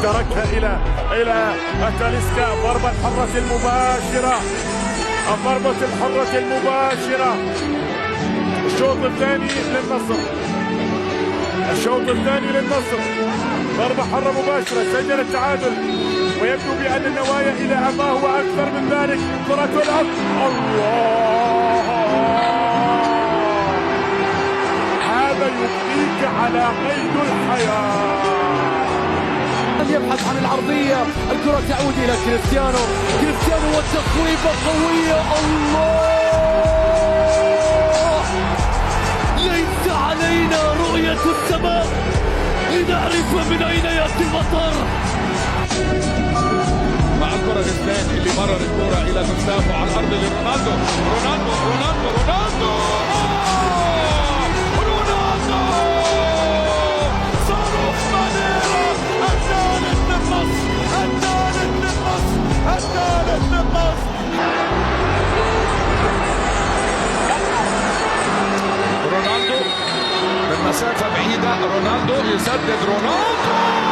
تركها الى تاليسكا. ضربة الحرة المباشرة، ضربة الحرة المباشرة. الشوط الثاني للنصر، الشوط الثاني للنصر. ضربة حرة مباشرة، سجل التعادل، ويبدو بأن النوايا إلى ما هو أكثر من ذلك. كرة الأرض، الله، هذا يبقيك على قيد الحياة. يبحث عن العرضية، الكرة تعود إلى كريستيانو، كريستيانو والتصويبة قوية. الله، ليس علينا رؤية السماء لنعرف من أين يأتي المطر. مع الكرة الثانية اللي مرر الكرة إلى جوستافو على الأرض لرونالدو. رونالدو رونالدو رونالدو رونالدو صاروخ مانيرا، الثالث للنصر، الثالث للنصر، الثالث للنصر. رونالدو من مسافة بعيدة، رونالدو يسدد، رونالدو